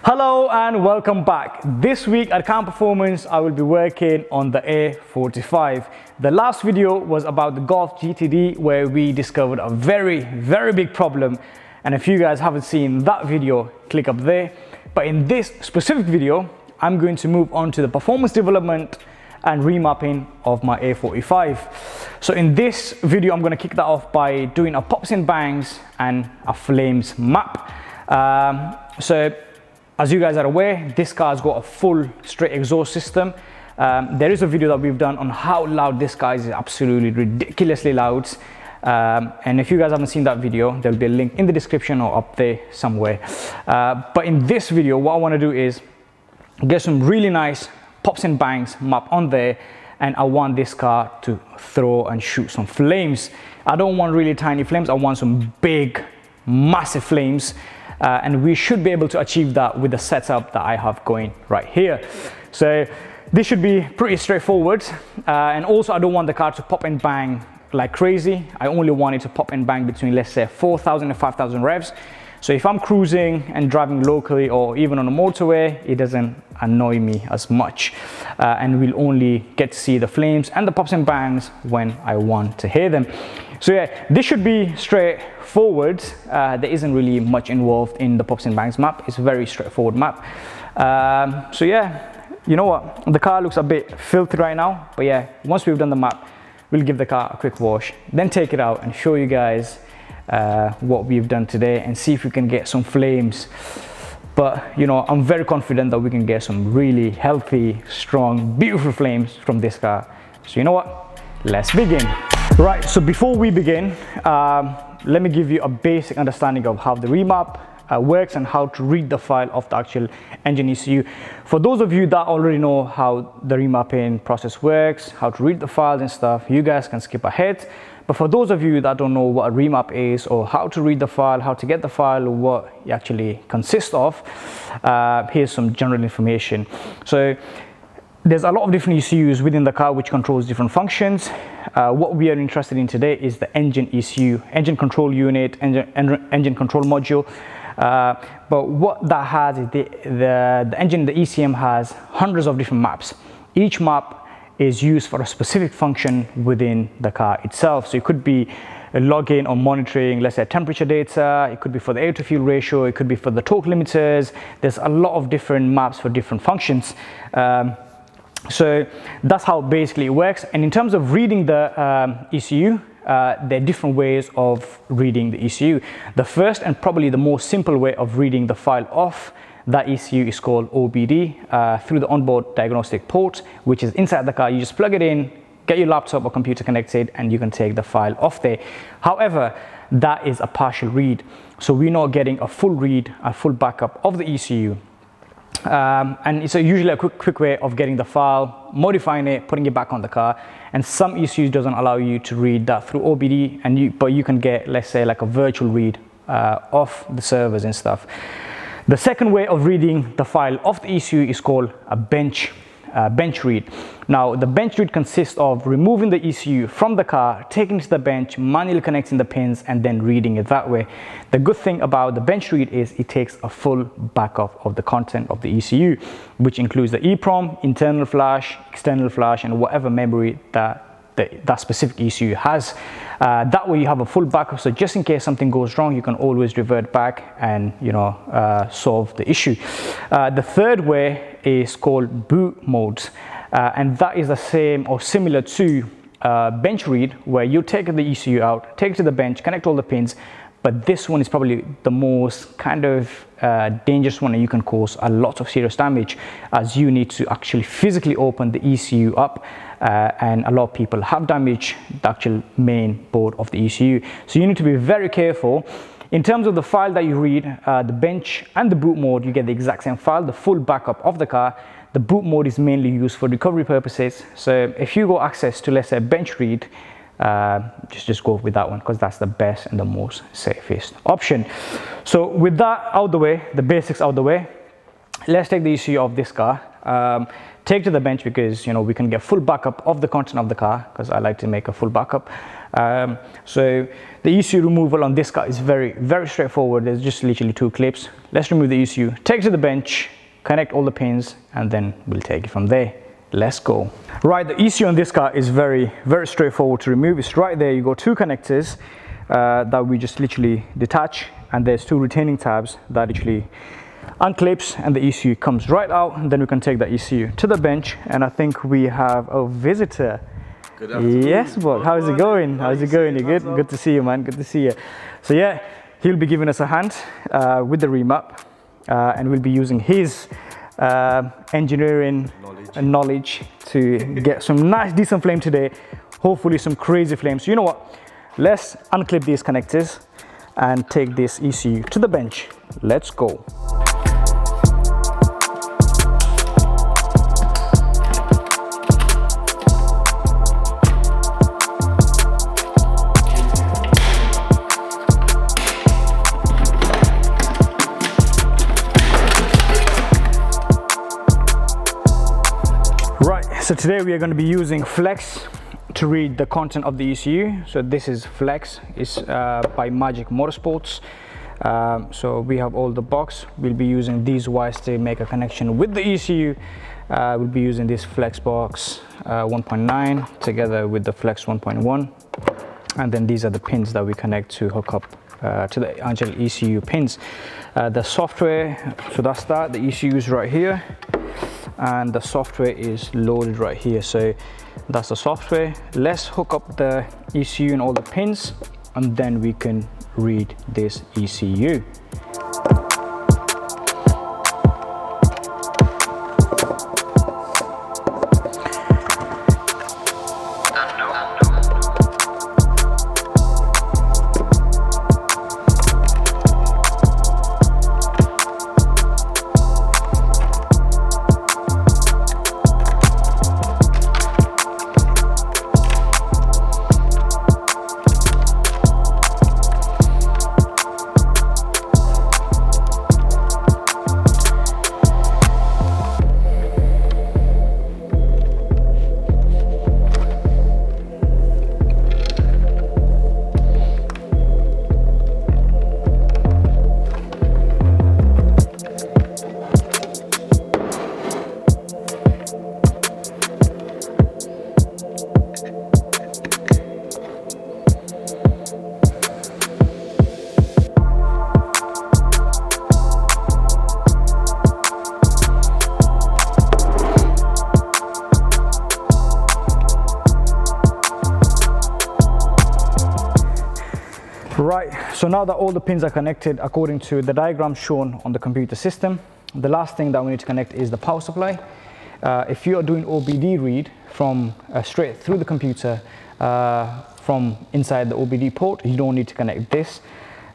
Hello and welcome back. This week at Camp Performance, I will be working on the A45. The last video was about the Golf GTD, where we discovered a very big problem. And if you guys haven't seen that video, click up there. But in this specific video, I'm going to move on to the performance development and remapping of my A45. So in this video, I'm going to kick that off by doing a pops and bangs and a flames map. So as you guys are aware, this car's got a full straight exhaust system. There is a video that we've done on how loud this car is. Absolutely ridiculously loud. And if you guys haven't seen that video, there'll be a link in the description or up there somewhere. But in this video, what I want to do is get some really nice pops and bangs map on there, and I want this car to throw and shoot some flames. I don't want really tiny flames, I want some big, massive flames. And we should be able to achieve that with the setup that I have going right here. So this should be pretty straightforward. And also I don't want the car to pop and bang like crazy. I only want it to pop and bang between, let's say, 4,000 and 5,000 revs. So if I'm cruising and driving locally or even on a motorway, it doesn't annoy me as much. And we'll only get to see the flames and the pops and bangs when I want to hear them. So yeah, this should be straightforward. There isn't really much involved in the pops and bangs map. It's a very straightforward map. So yeah, you know what? The car looks a bit filthy right now. But yeah, once we've done the map, we'll give the car a quick wash, then take it out and show you guys what we've done today and see if we can get some flames. But you know, I'm very confident that we can get some really healthy, strong, beautiful flames from this car. So you know what? Let's begin. Right, so before we begin, let me give you a basic understanding of how the remap works and how to read the file of the actual engine ECU. For those of you that already know how the remapping process works, how to read the files and stuff, you guys can skip ahead. But for those of you that don't know what a remap is, or how to read the file, how to get the file, or what it actually consists of, here's some general information. So there's a lot of different ECUs within the car which controls different functions. What we are interested in today is the engine ECU, engine control unit, engine control module. But what that has is the engine, the ECM has hundreds of different maps. Each map is used for a specific function within the car itself. So it could be a login or monitoring, let's say, temperature data. It could be for the air to fuel ratio. It could be for the torque limiters. There's a lot of different maps for different functions. So that's how basically it works. And in terms of reading the ECU, there are different ways of reading the ECU. The first and probably the most simple way of reading the file off that ECU is called OBD, through the onboard diagnostic port, which is inside the car. You just plug it in, get your laptop or computer connected, and you can take the file off there. However, that is a partial read. So we're not getting a full read, a full backup of the ECU. And it's usually a quick way of getting the file, modifying it, putting it back on the car. And some ECUs doesn't allow you to read that through OBD, but you can get, let's say, like a virtual read off the servers and stuff. The second way of reading the file of the ECU is called a bench read. Now, the bench read consists of removing the ECU from the car, taking it to the bench, manually connecting the pins, and then reading it that way. The good thing about the bench read is it takes a full backup of the content of the ECU, which includes the EEPROM, internal flash, external flash, and whatever memory that specific ECU has. That way you have a full backup, so just in case something goes wrong, you can always revert back and, you know, solve the issue. The third way is called boot modes, and that is the same or similar to bench read, where you take the ECU out, take it to the bench, connect all the pins. But this one is probably the most kind of dangerous one, and you can cause a lot of serious damage, as you need to actually physically open the ECU up, and a lot of people have damaged the actual main board of the ECU. So you need to be very careful. In terms of the file that you read, the bench and the boot mode, you get the exact same file, the full backup of the car. The boot mode is mainly used for recovery purposes. So if you go access to, let's say, bench read, just go with that one, because that's the best and the most safest option. So with that out the way, the basics out the way, let's take the ECU of this car, take to the bench, because you know we can get full backup of the content of the car, because I like to make a full backup. So the ECU removal on this car is very straightforward. There's just literally 2 clips. Let's remove the ECU, take it to the bench, connect all the pins, and then we'll take it from there. Let's go. Right, the ECU on this car is very straightforward to remove. It's right there. You got 2 connectors that we just literally detach, and there's 2 retaining tabs that literally unclips, and the ECU comes right out, and then we can take the ECU to the bench. And I think we have a visitor. Good afternoon. Yes, Bob. How's it going? How's it going? You good? Good to see you, man. Good to see you. So yeah, he'll be giving us a hand with the remap, and we'll be using his engineering knowledge to get some nice, decent flame today. Hopefully some crazy flames. So you know what? Let's unclip these connectors and take this ECU to the bench. Let's go. So today we are going to be using Flex to read the content of the ECU. So this is Flex, it's by Magic Motorsports. So we have all the box. We'll be using these wires to make a connection with the ECU. We'll be using this Flex box 1.9 together with the Flex 1.1. And then these are the pins that we connect to hook up to the Untitled ECU pins. The software, so that's that. The ECU is right here, and the software is loaded right here. So that's the software. Let's hook up the ECU and all the pins, and then we can read this ECU. Right, so now that all the pins are connected according to the diagram shown on the computer system, the last thing that we need to connect is the power supply. If you are doing OBD read from straight through the computer from inside the OBD port, you don't need to connect this.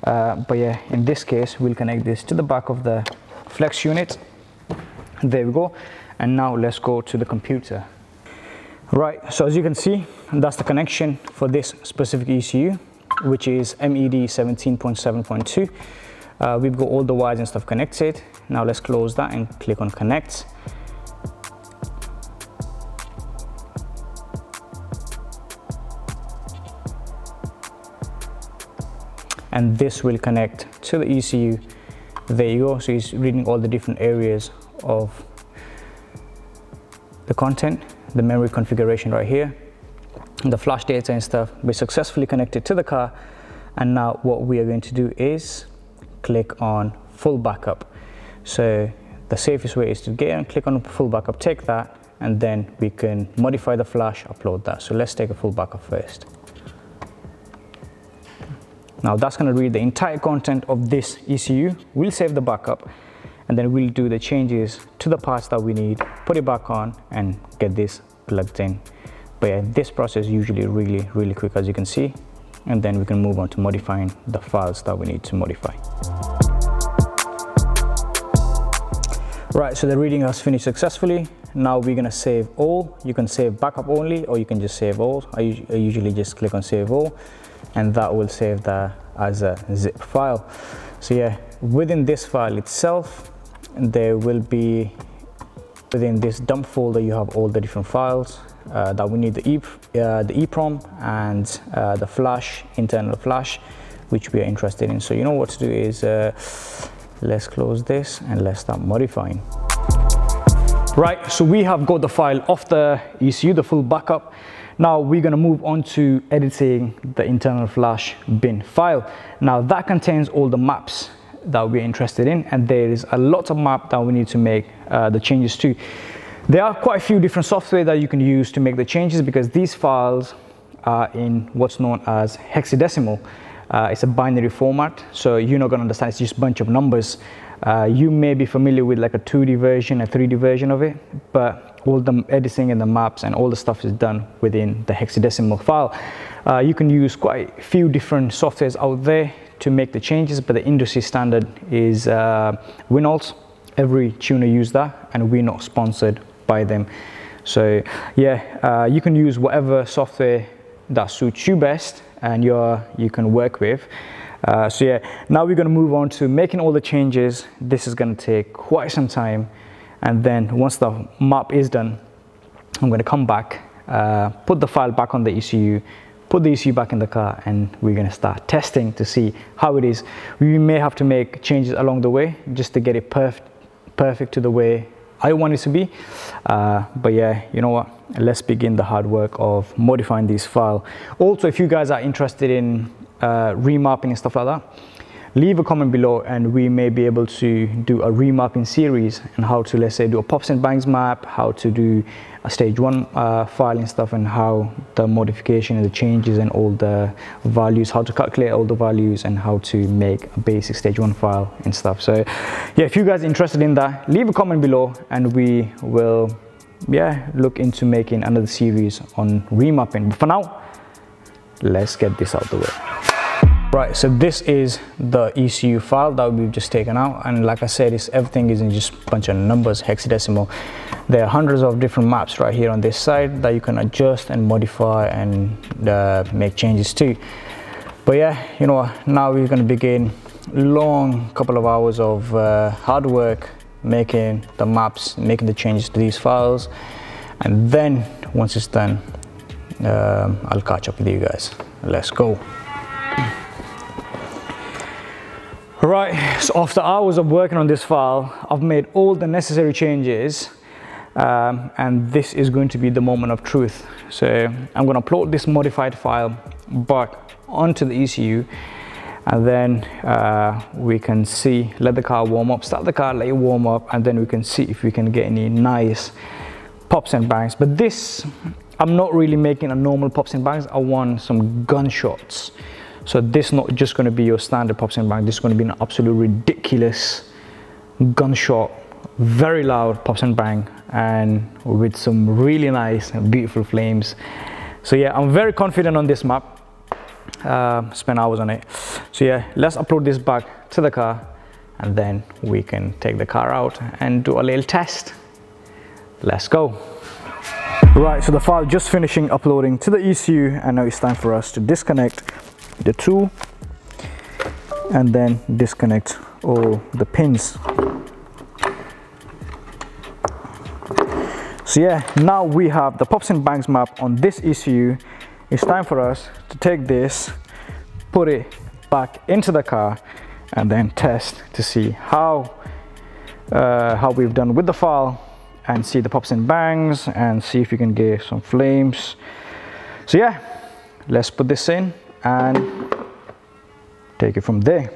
But yeah, in this case, we'll connect this to the back of the Flex unit. There we go. And now let's go to the computer. Right, so as you can see, that's the connection for this specific ECU, which is MED 17.7.2. We've got all the wires and stuff connected. Now let's close that and click on connect. And this will connect to the ECU. There you go. So it's reading all the different areas of the content, the memory configuration right here, the flash data and stuff. We successfully connected to the car, and now what we are going to do is click on full backup. So the safest way is to get and click on full backup, take that, and then we can modify the flash, upload that. So let's take a full backup first. Now that's going to read the entire content of this ECU. We'll save the backup, and then we'll do the changes to the parts that we need, put it back on, and get this plugged in. But yeah, this process is usually really quick, as you can see, and then we can move on to modifying the files that we need to modify. Right, so the reading has finished successfully. Now we're gonna save all. You can save backup only, or you can just save all. I usually just click on save all, and that will save that as a zip file. So yeah, within this file itself, there will be, within this dump folder, you have all the different files. that we need the EEPROM and the flash, internal flash, which we are interested in. So you know what to do is let's close this and let's start modifying. Right, so we have got the file off the ECU, the full backup. Now we're going to move on to editing the internal flash bin file. Now that contains all the maps that we're interested in, and there is a lot of map that we need to make the changes to. There are quite a few different software that you can use to make the changes, because these files are in what's known as hexadecimal. It's a binary format, so you're not going to understand. It's just a bunch of numbers. You may be familiar with like a 2D version, a 3D version of it, but all the editing and the maps and all the stuff is done within the hexadecimal file. You can use quite a few different softwares out there to make the changes, but the industry standard is Winolds. Every tuner uses that, and we're not sponsored by them. So yeah, you can use whatever software that suits you best and you can work with. So yeah, now we're going to move on to making all the changes. This is going to take quite some time, and then once the map is done, I'm going to come back, put the file back on the ECU, put the ECU back in the car, and we're going to start testing to see how it is. We may have to make changes along the way just to get it perfect to the way I want it to be. But yeah, you know what, let's begin the hard work of modifying this file. Also, if you guys are interested in remapping and stuff like that, leave a comment below and we may be able to do a remapping series and how to, let's say, do a pops and bangs map, how to do a stage 1 file and stuff, and how the modification and the changes and all the values, how to calculate all the values, and how to make a basic stage 1 file and stuff. So yeah, if you guys are interested in that, leave a comment below and we will look into making another series on remapping. But for now, let's get this out the way. Right, so this is the ECU file that we've just taken out, and like I said, everything is in just a bunch of numbers, hexadecimal. There are hundreds of different maps right here on this side that you can adjust and modify and make changes to. But yeah, you know what, now we're going to begin a long couple of hours of hard work making the maps, making the changes to these files, and then once it's done, I'll catch up with you guys. Let's go. Right, so after hours of working on this file, I've made all the necessary changes, and this is going to be the moment of truth. So I'm going to upload this modified file back onto the ECU, and then we can see, let the car warm up, start the car, let it warm up, and then we can see if we can get any nice pops and bangs. But this, I'm not really making a normal pops and bangs, I want some gunshots. So this is not just going to be your standard pops and bang, this is going to be an absolute ridiculous gunshot, very loud pops and bang, and with some really nice and beautiful flames. So yeah, I'm very confident on this map. Spent hours on it. So yeah, let's upload this back to the car, and then we can take the car out and do a little test. Let's go. Right, so the file just finishing uploading to the ECU, and now it's time for us to disconnect the tool and then disconnect all the pins. So yeah, now we have the pops and bangs map on this ECU. It's time for us to take this, put it back into the car, and then test to see how we've done with the file, and see the pops and bangs, and see if we can get some flames. So yeah, let's put this in and take it from there.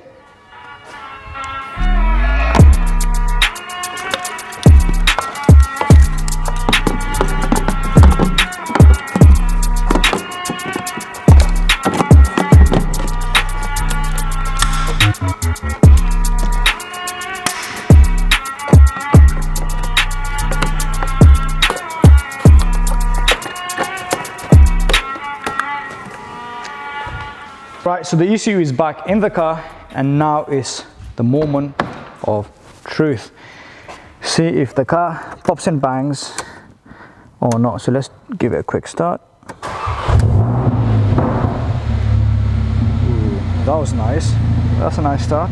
Right, so the ECU is back in the car, and now is the moment of truth. See if the car pops and bangs or not. So let's give it a quick start. Ooh, that was nice. That's a nice start.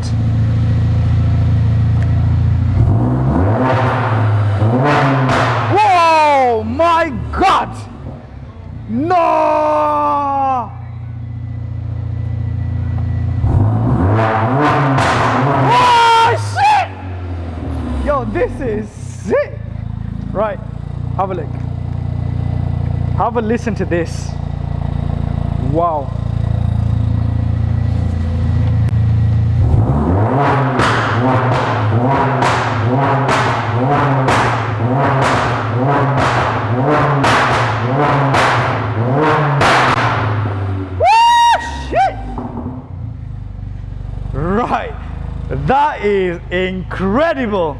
Whoa, my God! sick. Right, have a look. Have a listen to this. Wow. Right, that is incredible.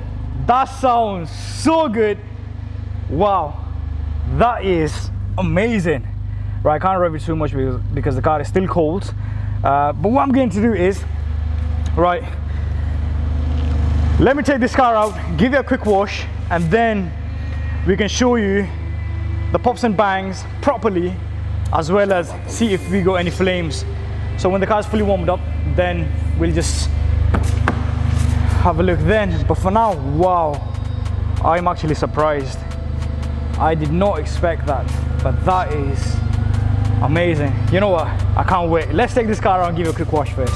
That sounds so good. Wow, that is amazing. Right, I can't rev it too much because the car is still cold. But what I'm going to do is, right, let me take this car out, give it a quick wash, and then we can show you the pops and bangs properly, as well as see if we got any flames. So when the car is fully warmed up, then we'll just have a look then. But for now, wow, I'm actually surprised. I did not expect that, but that is amazing. You know what, I can't wait. Let's take this car out and give it a quick wash first.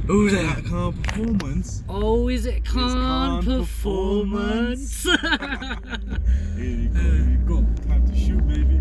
Oh, is that Khan Performance? Oh, is it Khan Performance? Here you go, here you go. Time to shoot, baby.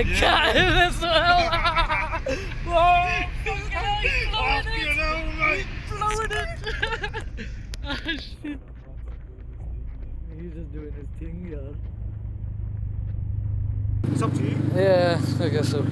a cat as well. Oh, blowing it. Oh shit. He's just doing his thing, yeah. It's up to you. Yeah, I guess so.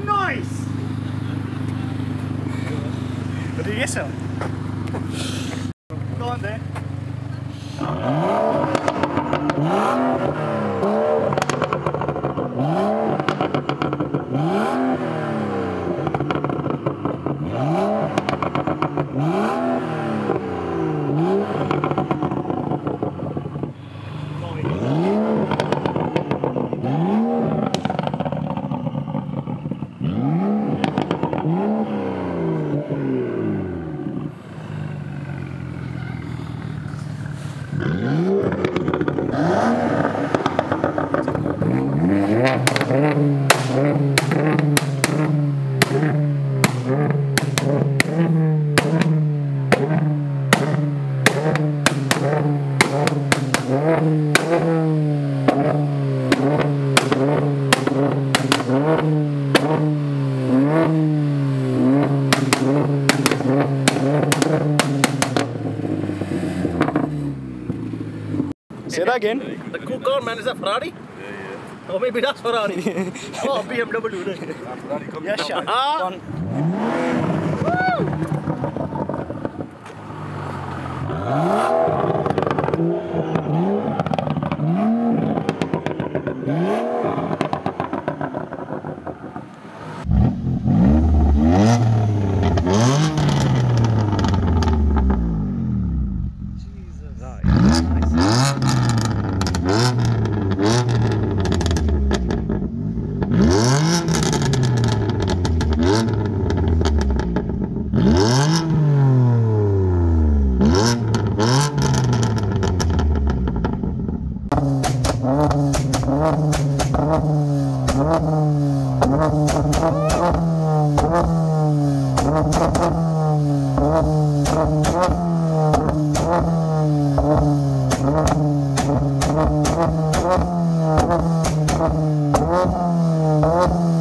Nice! What did you get some? Go on there. Say that again. The cool car man is a Ferrari? Yeah. Oh, maybe that's Ferrari. Oh, BMW. Ferrari coming Yeah, down. shot. Ah. Nice.